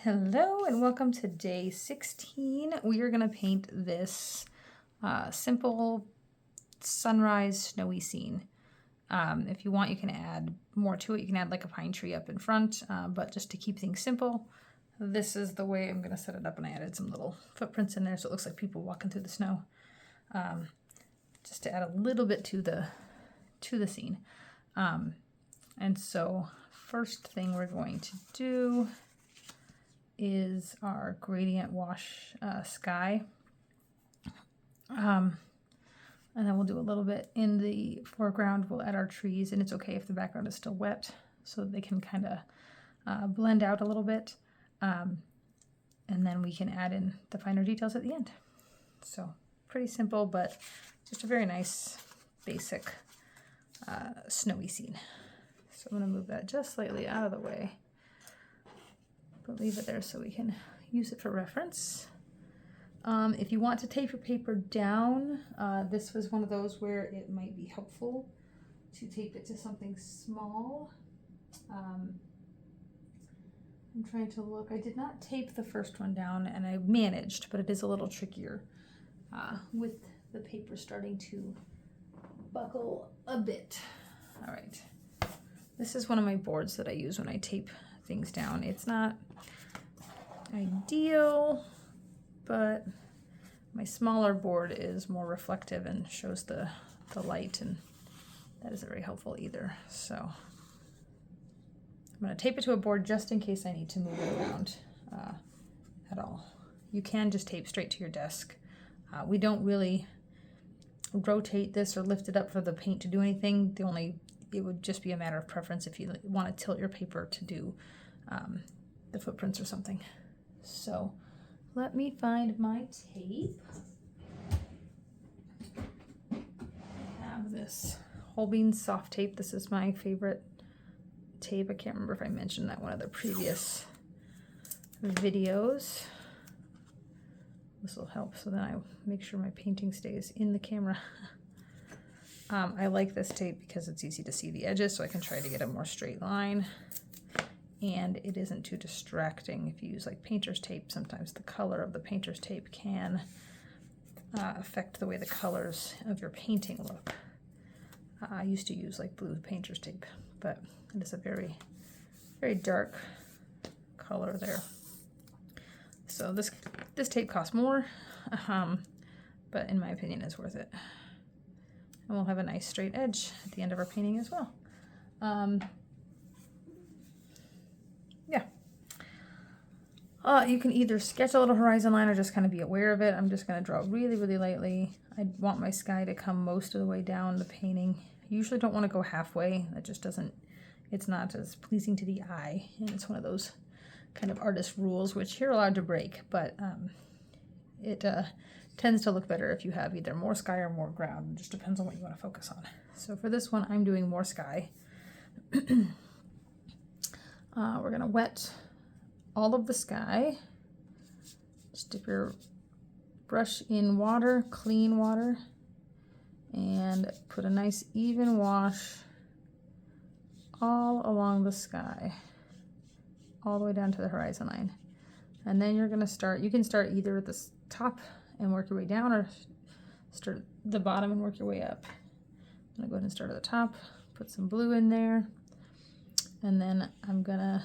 Hello and welcome to day 16. We are going to paint this simple sunrise snowy scene. If you want, you can add more to it. You can add like a pine tree up in front, but just to keep things simple, this is the way I'm going to set it up. And I added some little footprints in there so it looks like people walking through the snow, just to add a little bit to the scene. And so first thing we're going to do is our gradient wash sky. And then we'll do a little bit in the foreground. We'll add our trees, and it's okay if the background is still wet so they can kind of blend out a little bit. And then we can add in the finer details at the end. So pretty simple, but just a very nice basic snowy scene. So I'm going to move that just slightly out of the way. But leave it there so we can use it for reference. If you want to tape your paper down, this was one of those where it might be helpful to tape it to something small. I'm trying to look. I did not tape the first one down, and I managed, but it is a little trickier with the paper starting to buckle a bit. All right. This is one of my boards that I use when I tape things down. It's not ideal, but my smaller board is more reflective and shows the light, and that isn't very helpful either. So I'm going to tape it to a board just in case I need to move it around at all. You can just tape straight to your desk. We don't really rotate this or lift it up for the paint to do anything. It would just be a matter of preference if you want to tilt your paper to do the footprints or something. So let me find my tape. I have this Holbein soft tape. This is my favorite tape. I can't remember if I mentioned that in one of the previous videos. This will help so then I make sure my painting stays in the camera. I like this tape because it's easy to see the edges, so I can try to get a more straight line. And it isn't too distracting. If you use like painter's tape, sometimes the color of the painter's tape can affect the way the colors of your painting look. I used to use like blue painter's tape, but it is a very, very dark color there. So this tape costs more, but in my opinion is worth it. And we'll have a nice straight edge at the end of our painting as well. You can either sketch a little horizon line or just kind of be aware of it. I'm just going to draw really, really lightly. I want my sky to come most of the way down the painting. I usually don't want to go halfway. That just doesn't, it's not as pleasing to the eye. And it's one of those kind of artist rules, which you're allowed to break, but it tends to look better if you have either more sky or more ground. It just depends on what you want to focus on. So for this one, I'm doing more sky. We're going to wet all of the sky. Just dip your brush in water, clean water, and put a nice even wash all along the sky, all the way down to the horizon line. And then you're going to start, you can start either at the top and work your way down, or start at the bottom and work your way up. I'm going to go ahead and start at the top, put some blue in there, and then I'm going to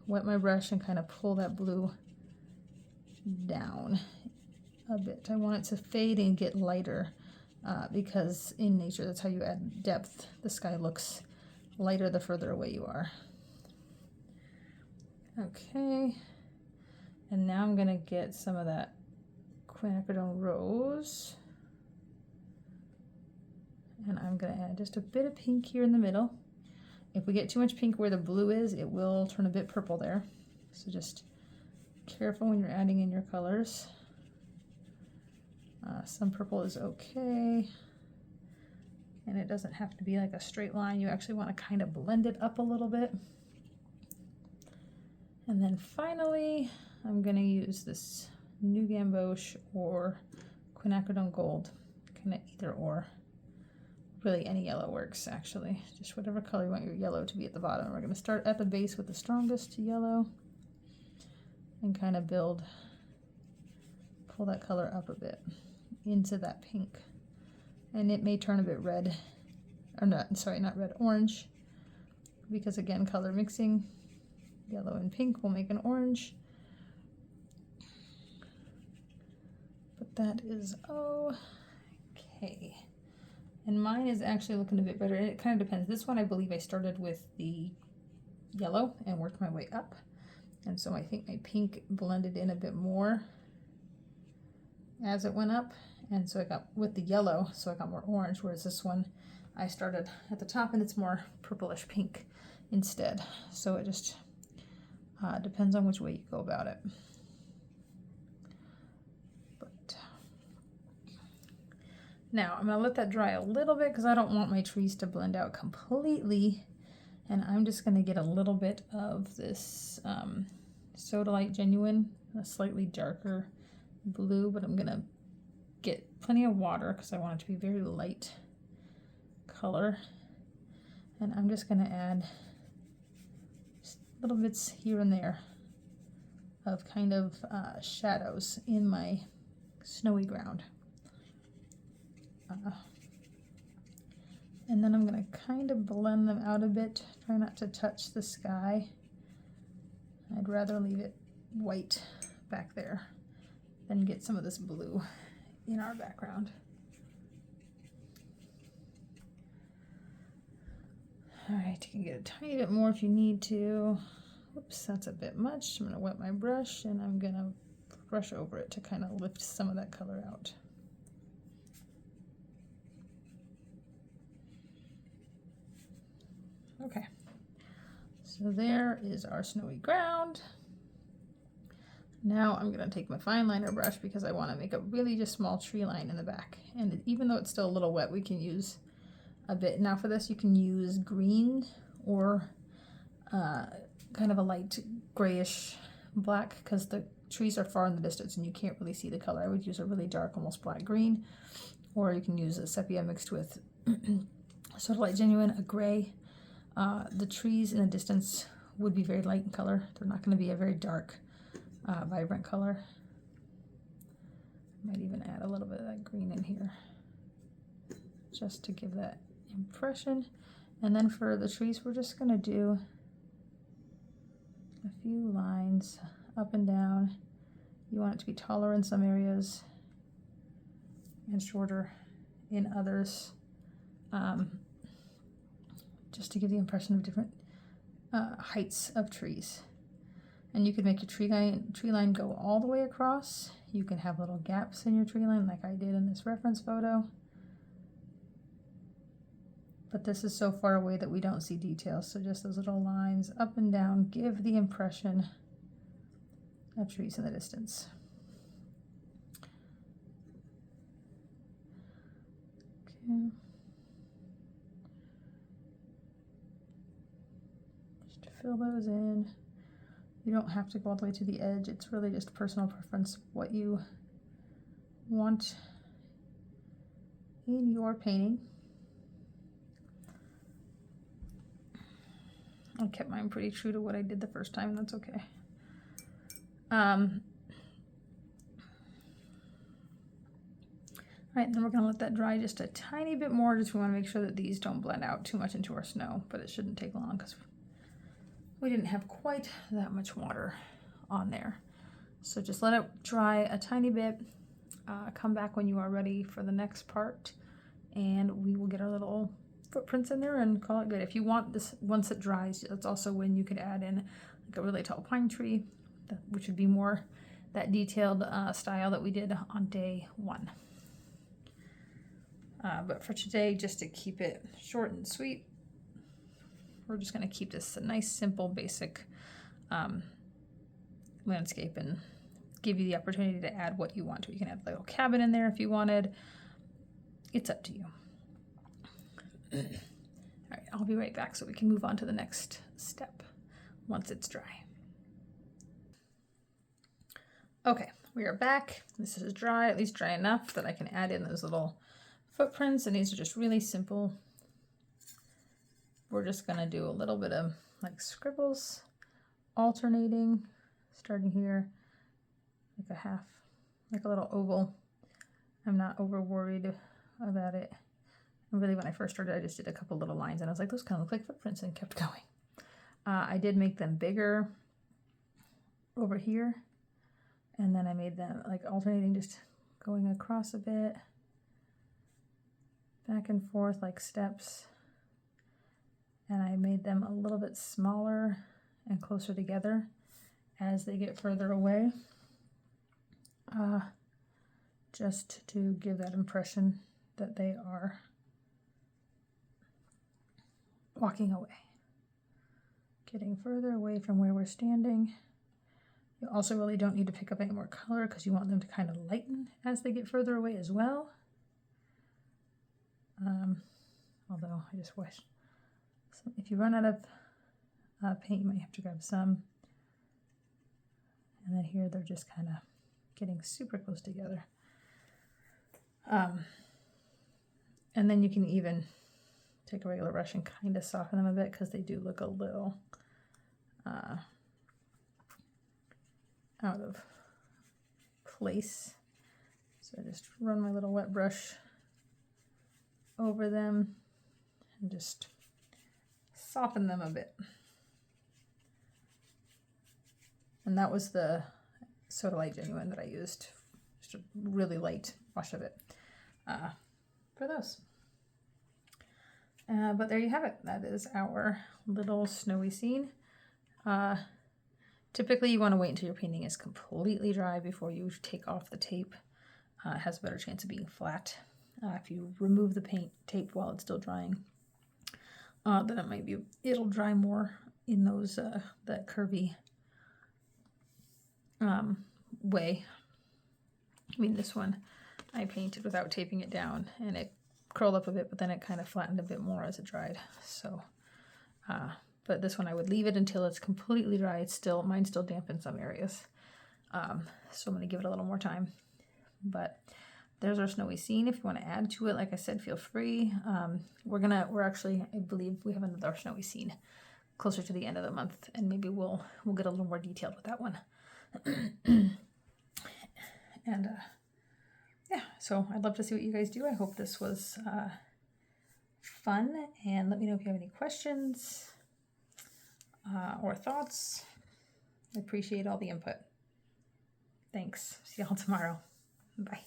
wet my brush and kind of pull that blue down a bit. I want it to fade and get lighter because in nature that's how you add depth. The sky looks lighter the further away you are. Okay, and now I'm going to get some of that Quinacridone rose, and I'm going to add just a bit of pink here in the middle. If we get too much pink where the blue is, it will turn a bit purple there. So just careful when you're adding in your colors. Some purple is okay. And it doesn't have to be like a straight line. You actually want to kind of blend it up a little bit. And then finally, I'm going to use this new Gamboge or Quinacridone Gold, kind of either or. Really any yellow works actually, just whatever color you want your yellow to be at the bottom. We're going to start at the base with the strongest yellow and kind of pull that color up a bit into that pink. And it may turn a bit red, or not, sorry, not red, orange, because again, color mixing, yellow and pink will make an orange. But that is okay. And mine is actually looking a bit better. It kind of depends. This one, I believe I started with the yellow and worked my way up. And so I think my pink blended in a bit more as it went up. And so I got with the yellow, so I got more orange, whereas this one, I started at the top and it's more purplish pink instead. So it just depends on which way you go about it. But now I'm gonna let that dry a little bit because I don't want my trees to blend out completely. And I'm just gonna get a little bit of this Sodalite Genuine, a slightly darker blue, but I'm gonna get plenty of water because I want it to be very light color. And I'm just gonna add just little bits here and there of kind of shadows in my snowy ground. And then I'm gonna kind of blend them out a bit, try not to touch the sky. I'd rather leave it white back there than get some of this blue in our background. All right, you can get a tiny bit more if you need to. Oops, that's a bit much. I'm gonna wet my brush and I'm gonna brush over it to kind of lift some of that color out. Okay, so there is our snowy ground. Now I'm gonna take my fine liner brush because I wanna make a really just small tree line in the back. And even though it's still a little wet, we can use a bit. Now for this, you can use green or kind of a light grayish black because the trees are far in the distance and you can't really see the color. I would use a really dark, almost black green, or you can use a sepia mixed with Sodalite Genuine, a gray. The trees in the distance would be very light in color. They're not going to be a very dark, vibrant color. Might even add a little bit of that green in here just to give that impression. And then for the trees, we're just going to do a few lines up and down. You want it to be taller in some areas and shorter in others. Just to give the impression of different heights of trees. And you can make your tree line go all the way across. You can have little gaps in your tree line like I did in this reference photo. But this is so far away that we don't see details, so just those little lines up and down give the impression of trees in the distance. Okay. Fill those in. You don't have to go all the way to the edge. It's really just personal preference, what you want in your painting. I kept mine pretty true to what I did the first time. That's okay. All right, then we're gonna let that dry just a tiny bit more. Just we wanna make sure that these don't blend out too much into our snow, but it shouldn't take long because we didn't have quite that much water on there. So just let it dry a tiny bit. Come back when you are ready for the next part and we will get our little footprints in there and call it good. If you want this, once it dries, that's also when you could add in like a really tall pine tree, which would be more that detailed style that we did on day 1. But for today, just to keep it short and sweet, we're just going to keep this a nice, simple, basic landscape and give you the opportunity to add what you want to. You can add a little cabin in there if you wanted. It's up to you. All right, I'll be right back so we can move on to the next step once it's dry. Okay, we are back. This is dry, at least dry enough that I can add in those little footprints, and these are just really simple. We're just gonna do a little bit of like scribbles, alternating starting here, like a half, like a little oval. I'm not over worried about it. And really, when I first started, I just did a couple little lines, and I was like, those kind of look like footprints, and kept going. I did make them bigger over here, and then I made them like alternating, just going across a bit, back and forth like steps. And I made them a little bit smaller and closer together as they get further away, just to give that impression that they are walking away, getting further away from where we're standing. You also really don't need to pick up any more color because you want them to kind of lighten as they get further away as well. Although I just wish, so if you run out of paint, you might have to grab some. And then here they're just kind of getting super close together. And then you can even take a regular brush and kind of soften them a bit because they do look a little out of place. So I just run my little wet brush over them and just soften them a bit. And that was the Soda Light Genuine that I used, just a really light wash of it for those. But there you have it. That is our little snowy scene. Typically you want to wait until your painting is completely dry before you take off the tape. It has a better chance of being flat. If you remove the tape while it's still drying, then it'll dry more in those that curvy way. I mean, this one I painted without taping it down, and it curled up a bit, but then it kind of flattened a bit more as it dried. So, but this one I would leave it until it's completely dry. Mine's still damp in some areas, so I'm going to give it a little more time. But there's our snowy scene. If you want to add to it, like I said, feel free. We're actually, I believe we have another snowy scene closer to the end of the month, and maybe we'll get a little more detailed with that one. And yeah, so I'd love to see what you guys do. I hope this was fun, and let me know if you have any questions or thoughts. I appreciate all the input. Thanks. See y'all tomorrow. Bye.